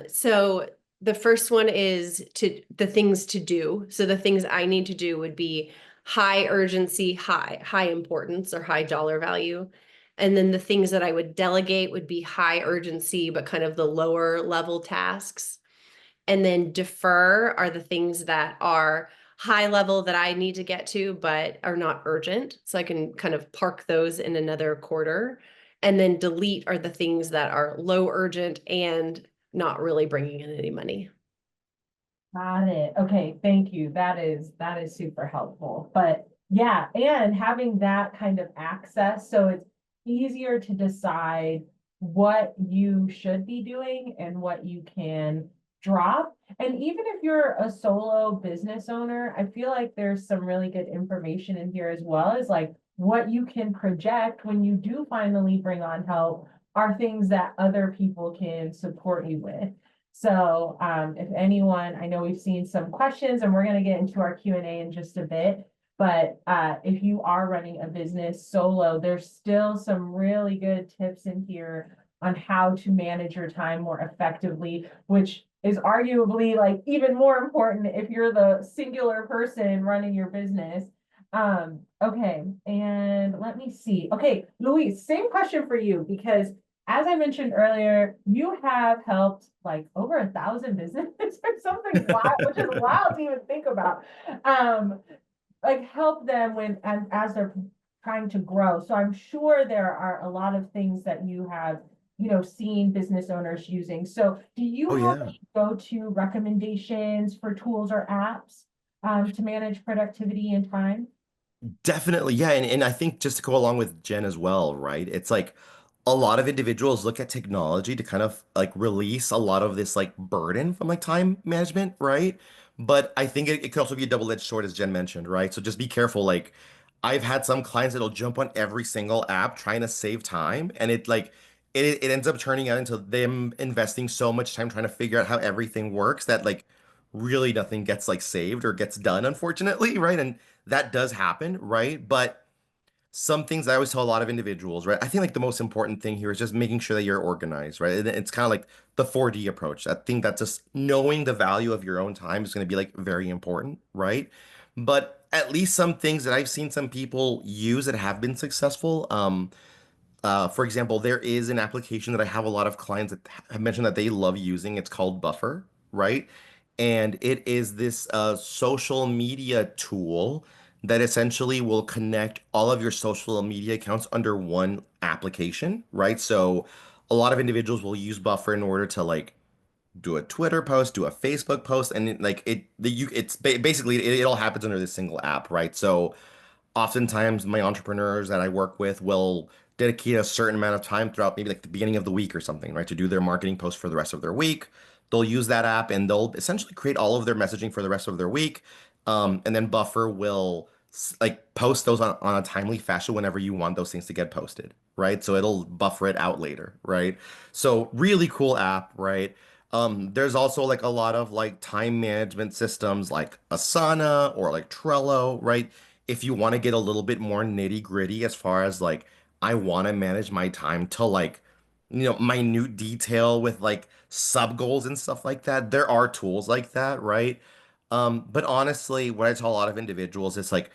So the first one is the things to do. So the things I need to do would be high urgency, high importance or high dollar value. And then the things that I would delegate would be high urgency, but kind of the lower level tasks. And then defer are the things that are high level that I need to get to, but are not urgent. So I can kind of park those in another quarter. And then delete are the things that are low urgent and not really bringing in any money. Got it. Okay, thank you. That is super helpful. But yeah, and having that kind of access, so it's easier to decide what you should be doing and what you can drop. And even if you're a solo business owner, I feel like there's some really good information in here as well, as like what you can project when you do finally bring on help are things that other people can support you with. So if anyone, I know we've seen some questions and we're going to get into our Q&A in just a bit, but if you are running a business solo, there's still some really good tips in here on how to manage your time more effectively, which is arguably like even more important if you're the singular person running your business. Okay, and let me see. Okay, Luis, same question for you, because as I mentioned earlier, you have helped like over 1,000 businesses or something wild, which is wild to even think about. Like help them when and as they're trying to grow. So I'm sure there are a lot of things that you have, seen business owners using. So do you Oh have yeah. any go-to recommendations for tools or apps to manage productivity and time? Definitely, yeah, and I think just to go along with Jen as well, right? It's like a lot of individuals look at technology to kind of like release a lot of this like burden from like time management, right? But I think it could also be a double-edged sword, as Jen mentioned, right? So just be careful. Like I've had some clients that'll jump on every single app trying to save time, and it ends up turning out into them investing so much time trying to figure out how everything works that like really nothing gets like saved or gets done, unfortunately, right? And that does happen, right? But some things I always tell a lot of individuals, right? I think like the most important thing here is just making sure that you're organized, right? And it's kind of like the 4D approach. I think that just knowing the value of your own time is going to be like very important, right? But at least some things that I've seen some people use that have been successful. For example, there is an application that I have a lot of clients that have mentioned that they love using. It's called Buffer, right? And it is this social media tool that essentially will connect all of your social media accounts under one application, right? So a lot of individuals will use Buffer in order to like do a Twitter post, do a Facebook post, and basically it all happens under this single app, right? So oftentimes my entrepreneurs that I work with will dedicate a certain amount of time throughout maybe like the beginning of the week or something, right, to do their marketing post for the rest of their week. They'll use that app and they'll essentially create all of their messaging for the rest of their week. And then Buffer will like post those on a timely fashion whenever you want those things to get posted, right? So it'll buffer it out later, right? So really cool app, right? There's also like a lot of like time management systems like Asana or like Trello, right? If you want to get a little bit more nitty gritty as far as like I want to manage my time to like minute detail with like sub goals and stuff like that. There are tools like that, right? But honestly, what I tell a lot of individuals is like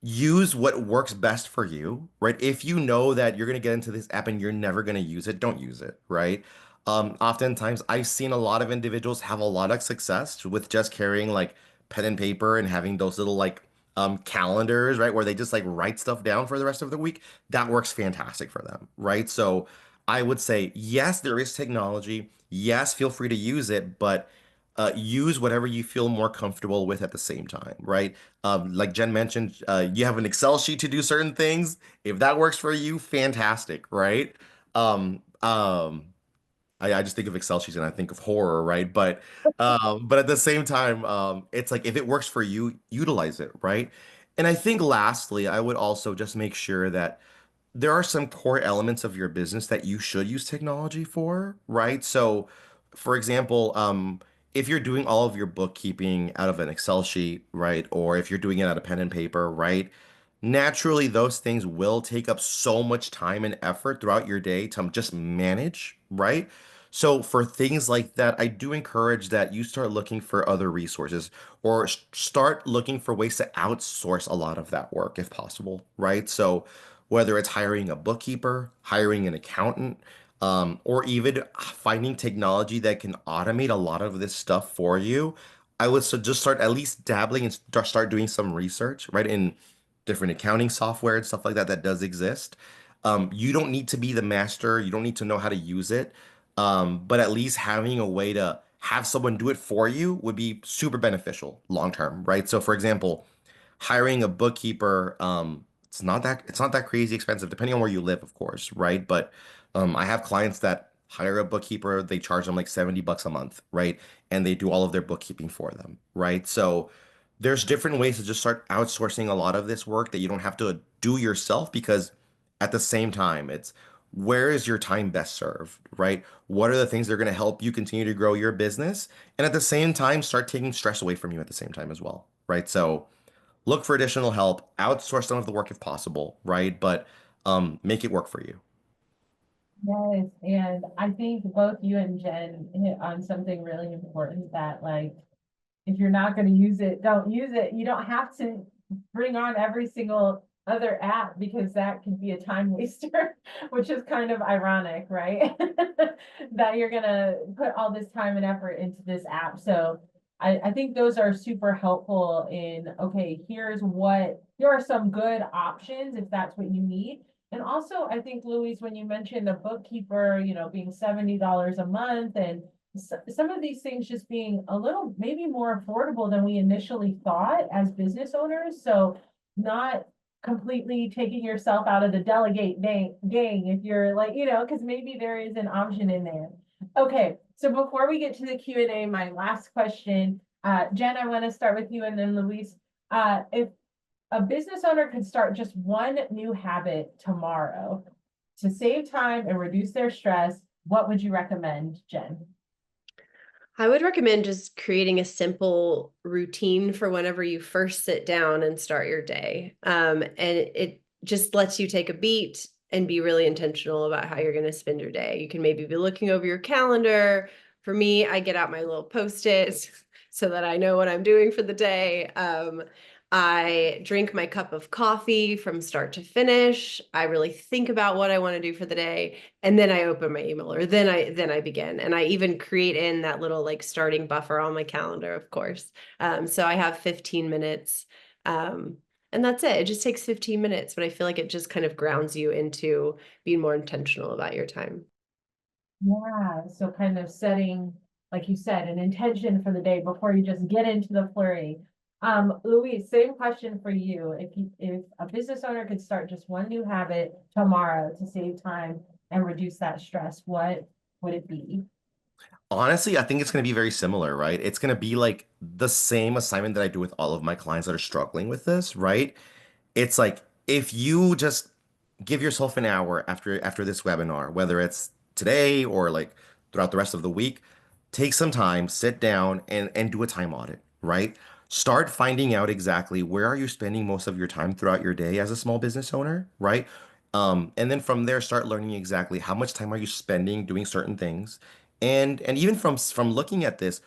use what works best for you, right? If you know that you're going to get into this app and you're never going to use it, don't use it, right? Oftentimes I've seen a lot of individuals have a lot of success with just carrying like pen and paper and having those little like calendars, right? Where they just like write stuff down for the rest of the week. That works fantastic for them, right? So I would say, yes, there is technology. Yes, feel free to use it, but use whatever you feel more comfortable with at the same time, right? Like Jen mentioned, you have an Excel sheet to do certain things. If that works for you, fantastic, right? Um, um, I just think of Excel sheets and I think of horror, right? But at the same time, it's like if it works for you, utilize it, right? And I think lastly, I would also just make sure that there are some core elements of your business that you should use technology for, right? So, for example, if you're doing all of your bookkeeping out of an Excel sheet, right, or if you're doing it out of pen and paper, right, naturally those things will take up so much time and effort throughout your day to just manage, right? So for things like that, I do encourage that you start looking for other resources or start looking for ways to outsource a lot of that work if possible, right? So whether it's hiring a bookkeeper, hiring an accountant, or even finding technology that can automate a lot of this stuff for you, I would just start at least dabbling and start doing some research, right, in different accounting software and stuff like that that does exist. You don't need to be the master. You don't need to know how to use it. But at least having a way to have someone do it for you would be super beneficial long term, right? So, for example, hiring a bookkeeper, it's not that crazy expensive, depending on where you live, of course, right? But I have clients that hire a bookkeeper, they charge them like $70 a month, right? And they do all of their bookkeeping for them, right? So there's different ways to just start outsourcing a lot of this work that you don't have to do yourself because at the same time, it's where is your time best served, right? What are the things that are going to help you continue to grow your business? And at the same time, start taking stress away from you at the same time as well, right? So look for additional help, outsource some of the work if possible, right? But make it work for you. Yes, and I think both you and Jen hit on something really important that like if you're not going to use it, don't use it. You don't have to bring on every single other app because that can be a time waster, which is kind of ironic, right? That you're going to put all this time and effort into this app. So I think those are super helpful in, okay, here are some good options if that's what you need. And also, I think, Louise, when you mentioned a bookkeeper, being $70 a month and some of these things just being a little maybe more affordable than we initially thought as business owners. So not completely taking yourself out of the delegate gang if you're like, because maybe there is an option in there. Okay, so before we get to the Q&A, my last question, Jen, I want to start with you and then Luis. If a business owner could start just one new habit tomorrow to save time and reduce their stress, what would you recommend, Jen? I would recommend just creating a simple routine for whenever you first sit down and start your day. And it just lets you take a beat and be really intentional about how you're going to spend your day. You can maybe be looking over your calendar. For me, I get out my little Post-its so that I know what I'm doing for the day. I drink my cup of coffee from start to finish. I really think about what I want to do for the day, and then I open my email, or then I begin. And I even create in that little like starting buffer on my calendar, of course. So I have 15 minutes. And that's it. It just takes 15 minutes, but I feel like it just kind of grounds you into being more intentional about your time. Yeah, so kind of setting, like you said, an intention for the day before you just get into the flurry. Louise, same question for you. If a business owner could start just one new habit tomorrow to save time and reduce that stress, what would it be? Honestly, I think it's going to be very similar, right? It's going to be like the same assignment that I do with all of my clients that are struggling with this, right? It's like if you just give yourself an hour after this webinar, whether it's today or like throughout the rest of the week, take some time, sit down and do a time audit, right? Start finding out exactly where are you spending most of your time throughout your day as a small business owner, right? And then from there, start learning exactly how much time are you spending doing certain things. And even from looking at this,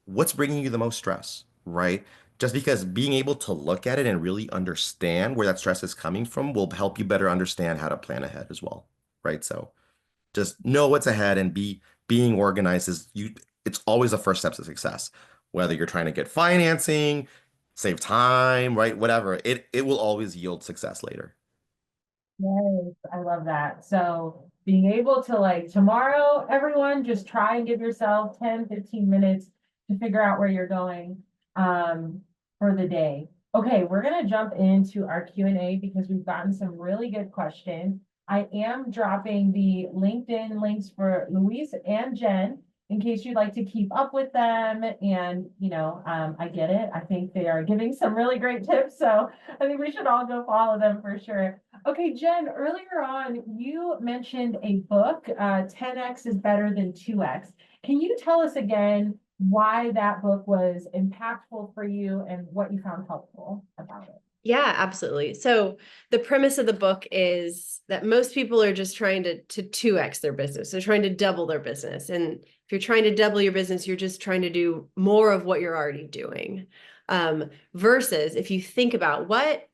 what's bringing you the most stress, right? Just because being able to look at it and really understand where that stress is coming from will help you better understand how to plan ahead as well, right? So just know what's ahead and being organized is it's always the first steps to success. Whether you're trying to get financing, save time, right? Whatever, it will always yield success later. Yes, I love that. So being able to like tomorrow, everyone just try and give yourself 10, 15 minutes to figure out where you're going for the day. Okay, we're gonna jump into our Q&A because we've gotten some really good questions. I am dropping the LinkedIn links for Luis and Jen in case you'd like to keep up with them. And, I get it. I think they are giving some really great tips. So I think we should all go follow them for sure. Okay, Jen, earlier on, you mentioned a book, 10X is better than 2X. Can you tell us again why that book was impactful for you and what you found helpful about it? Yeah, absolutely. So the premise of the book is that most people are just trying to 2x their business. They're trying to double their business. And if you're trying to double your business, you're just trying to do more of what you're already doing. Versus if you think about what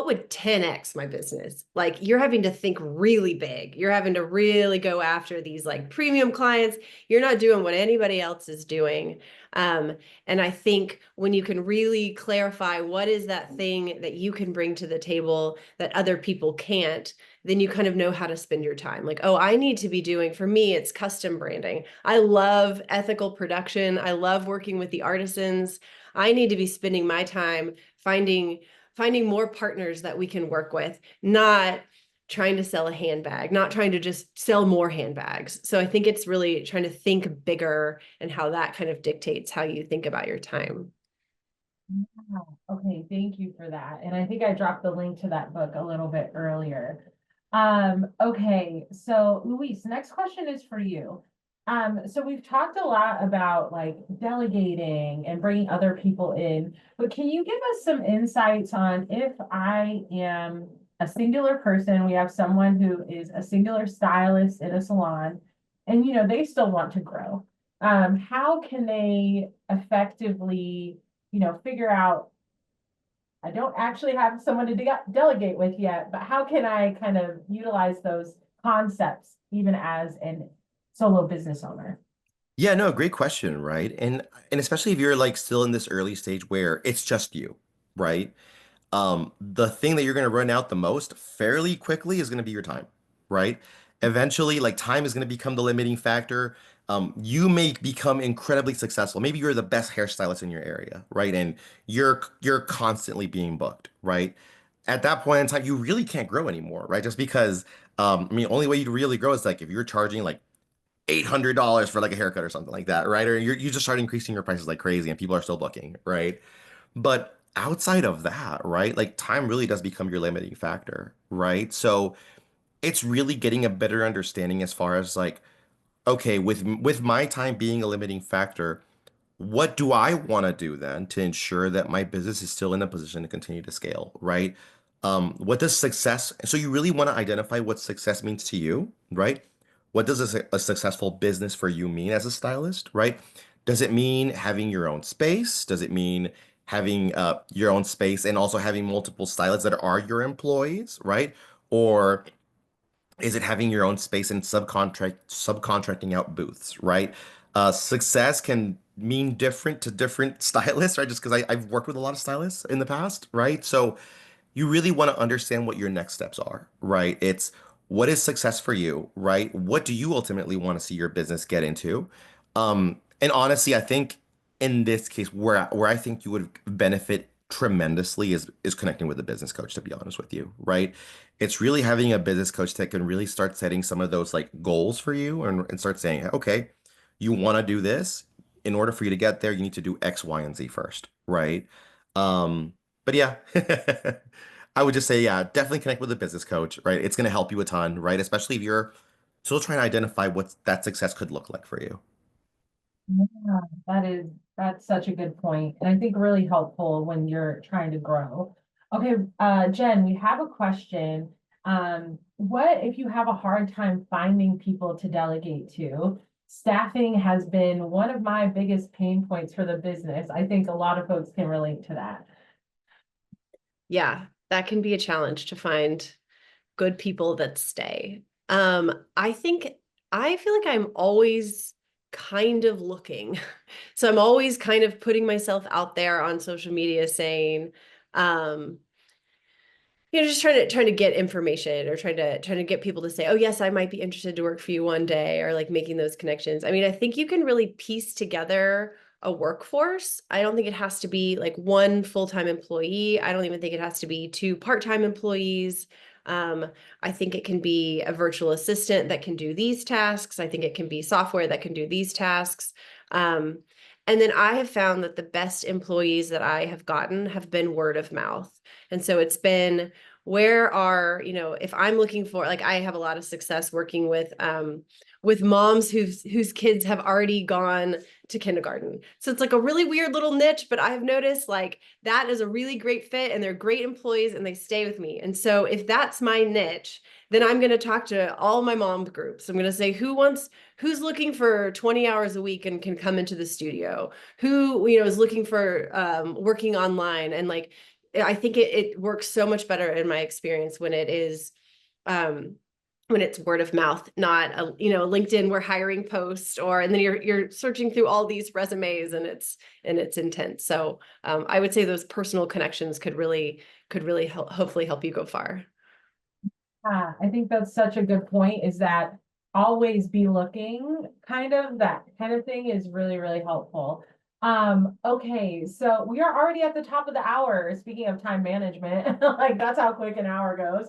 would 10x my business? Like you're having to think really big. You're having to really go after these like premium clients. You're not doing what anybody else is doing. And I think when you can really clarify what is that thing that you can bring to the table that other people can't, then you kind of know how to spend your time. Like, oh, I need to be doing, for me, it's custom branding. I love ethical production. I love working with the artisans. I need to be spending my time finding more partners that we can work with, not trying to sell a handbag, not trying to just sell more handbags. So I think it's really trying to think bigger and how that kind of dictates how you think about your time. Wow. Okay, thank you for that. And I think I dropped the link to that book a little bit earlier. Okay, so Luis, next question is for you. So we've talked a lot about like delegating and bringing other people in, but can you give us some insights on if I am a singular person, we have someone who is a singular stylist in a salon, and they still want to grow. How can they effectively figure out I don't actually have someone to delegate with yet, but how can I kind of utilize those concepts even as an solo business owner? Yeah, no, great question, right? And especially if you're like still in this early stage where it's just you, right? The thing that you're going to run out the most fairly quickly is going to be your time, right? Eventually, like time is going to become the limiting factor. You may become incredibly successful. Maybe you're the best hairstylist in your area, right? And you're constantly being booked, right? At that point in time, you really can't grow anymore, right? Just because, only way you really grow is like if you're charging like $800 for like a haircut or something like that, right? Or you just start increasing your prices like crazy and people are still booking, right? But outside of that, right? Like time really does become your limiting factor, right? So it's really getting a better understanding as far as like, okay, with my time being a limiting factor, what do I want to do then to ensure that my business is still in a position to continue to scale, right? What does success, so you really want to identify what success means to you, right? What does a successful business for you mean as a stylist, right? Does it mean having your own space? Does it mean having your own space and also having multiple stylists that are your employees, right? Or is it having your own space and subcontracting out booths, right? Success can mean different to different stylists, right? Just because I've worked with a lot of stylists in the past, right? So you really want to understand what your next steps are, right? It's what is success for you, right? What do you ultimately want to see your business get into? And honestly, I think in this case, where I think you would benefit tremendously is connecting with a business coach, to be honest with you, right? It's really having a business coach that can really start setting some of those like goals for you and start saying, okay, you want to do this. In order for you to get there, you need to do X, Y, and Z first, right? But yeah, I would just say, yeah, definitely connect with a business coach, right? It's going to help you a ton, right? Especially if you're still trying to identify what that success could look like for you. Yeah, that's such a good point, and I think really helpful when you're trying to grow. Okay, Jen, we have a question. What if you have a hard time finding people to delegate to? Staffing has been one of my biggest pain points for the business. I think a lot of folks can relate to that. Yeah, that can be a challenge to find good people that stay. I think I feel like I'm always kind of looking. So I'm always kind of putting myself out there on social media saying, just trying to get information or trying to get people to say, oh yes, I might be interested to work for you one day, or like making those connections. I mean, I think you can really piece together a workforce. I don't think it has to be like one full-time employee. I don't even think it has to be two part-time employees. I think it can be a virtual assistant that can do these tasks. I think it can be software that can do these tasks. And then I have found that the best employees that I have gotten have been word of mouth. And so it's been, where are, if I'm looking for, like, I have a lot of success working with moms whose kids have already gone to kindergarten. So it's like a really weird little niche, but I've noticed like that is a really great fit and they're great employees and they stay with me. And so if that's my niche, then I'm going to talk to all my mom groups. I'm going to say, who's looking for 20 hours a week and can come into the studio? Who, is looking for working online? And like, I think it works so much better in my experience when it is, when it's word of mouth, not a, LinkedIn, we're hiring post, and then you're searching through all these resumes and it's intense. So I would say those personal connections could really hopefully help you go far. I think that's such a good point, is that always be looking, that kind of thing is really, really helpful. Okay, so we are already at the top of the hour. Speaking of time management, like that's how quick an hour goes.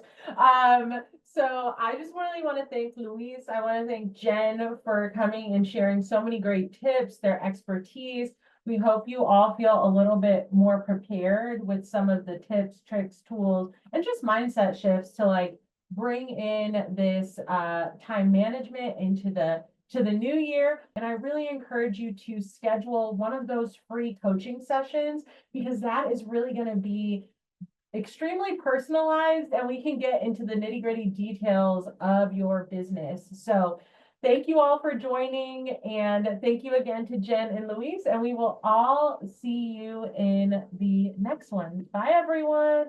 So I just really want to thank Luis. I want to thank Jen for coming and sharing so many great tips, their expertise. We hope you all feel a little bit more prepared with some of the tips, tricks, tools, and just mindset shifts to like bring in this time management into the new year. And I really encourage you to schedule one of those free coaching sessions, because that is really going to be extremely personalized and we can get into the nitty-gritty details of your business. So thank you all for joining, and thank you again to Jen and Luis, and we will all see you in the next one. Bye, everyone.